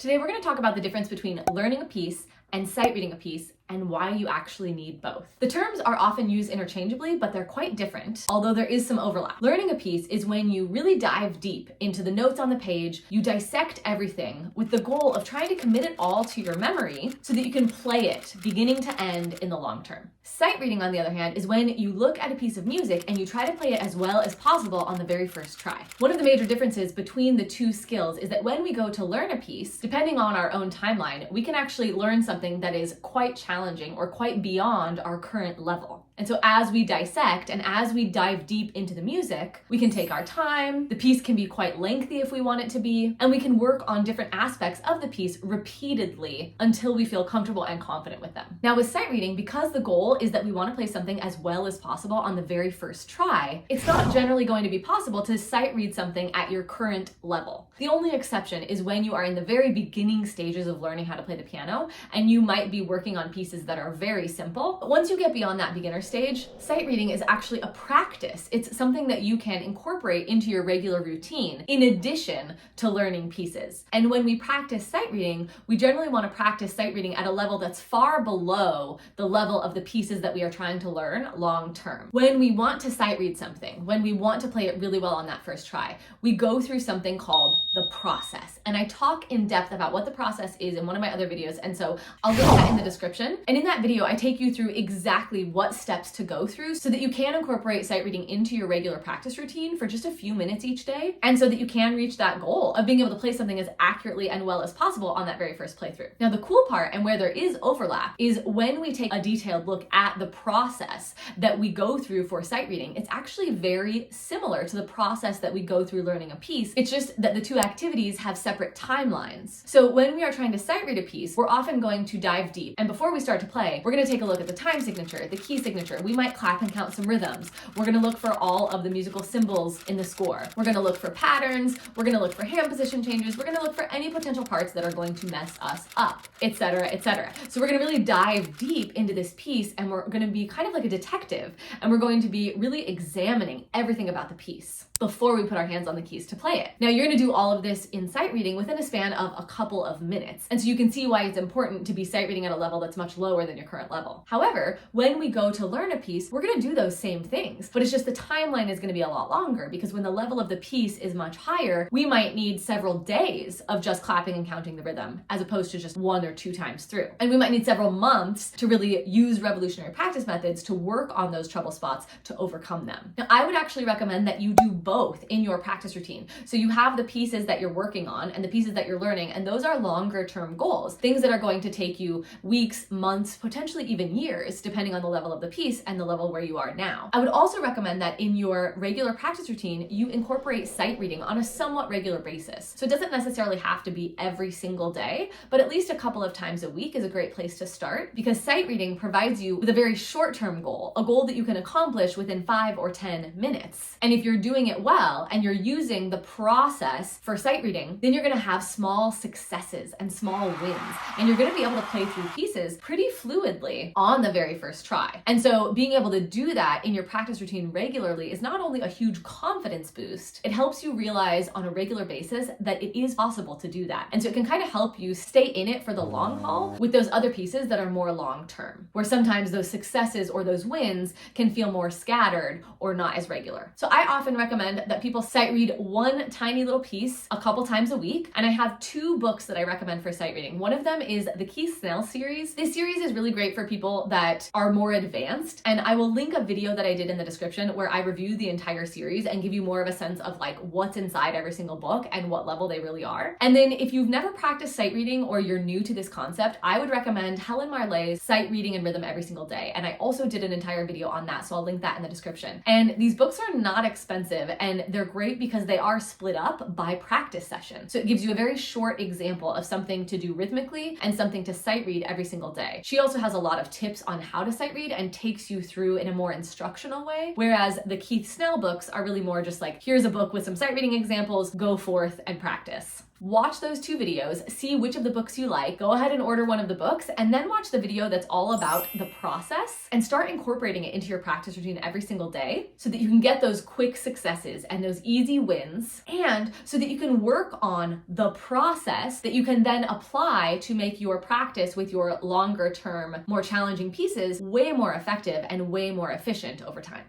Today we're going to talk about the difference between learning a piece and sight reading a piece and why you actually need both. The terms are often used interchangeably, but they're quite different, although there is some overlap. Learning a piece is when you really dive deep into the notes on the page, you dissect everything with the goal of trying to commit it all to your memory so that you can play it beginning to end in the long term. Sight reading, on the other hand, is when you look at a piece of music and you try to play it as well as possible on the very first try. One of the major differences between the two skills is that when we go to learn a piece, depending on our own timeline, we can actually learn something that is quite challenging or quite beyond our current level. And so as we dissect and as we dive deep into the music, we can take our time, the piece can be quite lengthy if we want it to be, and we can work on different aspects of the piece repeatedly until we feel comfortable and confident with them. Now with sight reading, because the goal is that we want to play something as well as possible on the very first try, it's not generally going to be possible to sight read something at your current level. The only exception is when you are in the very beginning stages of learning how to play the piano and you might be working on pieces that are very simple. But once you get beyond that beginner stage, sight reading is actually a practice. It's something that you can incorporate into your regular routine in addition to learning pieces. And when we practice sight reading, we generally want to practice sight reading at a level that's far below the level of the pieces that we are trying to learn long term. When we want to sight read something, when we want to play it really well on that first try, we go through something called the process. And I talk in depth about what the process is in one of my other videos, and so I'll link that in the description. And in that video, I take you through exactly what steps to go through so that you can incorporate sight reading into your regular practice routine for just a few minutes each day, and so that you can reach that goal of being able to play something as accurately and well as possible on that very first playthrough. Now, the cool part, and where there is overlap, is when we take a detailed look at the process that we go through for sight reading, it's actually very similar to the process that we go through learning a piece. It's just that the two activities have separate timelines. So when we are trying to sight read a piece, we're often going to dive deep. And before we start to play, we're going to take a look at the time signature, the key signature. We might clap and count some rhythms. We're going to look for all of the musical symbols in the score. We're going to look for patterns. We're going to look for hand position changes. We're going to look for any potential parts that are going to mess us up, etc., etc. So we're going to really dive deep into this piece, and we're going to be kind of like a detective, and we're going to be really examining everything about the piece before we put our hands on the keys to play it. Now, you're going to do all of this in sight reading within a span of a couple of minutes. And so you can see why it's important to be sight reading at a level that's much lower than your current level. However, when we go to learn a piece, we're going to do those same things, but it's just the timeline is going to be a lot longer, because when the level of the piece is much higher, we might need several days of just clapping and counting the rhythm as opposed to just 1 or 2 times through. And we might need several months to really use revolutionary practice methods to work on those trouble spots to overcome them. Now, I would actually recommend that you do both in your practice routine. So you have the pieces that you're working on and the pieces that you're learning, and those are longer term goals, things that are going to take you weeks, months, potentially even years, depending on the level of the piece and the level where you are now. I would also recommend that in your regular practice routine, you incorporate sight reading on a somewhat regular basis. So it doesn't necessarily have to be every single day, but at least a couple of times a week is a great place to start, because sight reading provides you with a very short-term goal, a goal that you can accomplish within 5 or 10 minutes. And if you're doing it well, and you're using the process for sight reading, then you're going to have small successes and small wins, and you're going to be able to play through pieces pretty fluidly on the very first try. And so being able to do that in your practice routine regularly is not only a huge confidence boost, it helps you realize on a regular basis that it is possible to do that. And so it can kind of help you stay in it for the long haul with those other pieces that are more long term, where sometimes those successes or those wins can feel more scattered or not as regular. So I often recommend that people sight read one tiny little piece a couple times a week, and I have 2 books that I recommend for sight reading. One of them is the Keith Snell series. This series is really great for people that are more advanced, and I will link a video that I did in the description where I review the entire series and give you more of a sense of like what's inside every single book and what level they really are. And then if you've never practiced sight reading or you're new to this concept, I would recommend Helen Marlay's Sight Reading and Rhythm Every Single Day, and I also did an entire video on that, so I'll link that in the description. And these books are not expensive, and they're great because they are split up by practice session. So it gives you a very short example of something to do rhythmically and something to sight read every single day. She also has a lot of tips on how to sight read and takes you through in a more instructional way, whereas the Keith Snell books are really more just like, here's a book with some sight reading examples, go forth and practice. Watch those 2 videos, see which of the books you like, go ahead and order one of the books, and then watch the video that's all about the process and start incorporating it into your practice routine every single day so that you can get those quick successes and those easy wins, and so that you can work on the process that you can then apply to make your practice with your longer term, more challenging pieces way more effective and way more efficient over time.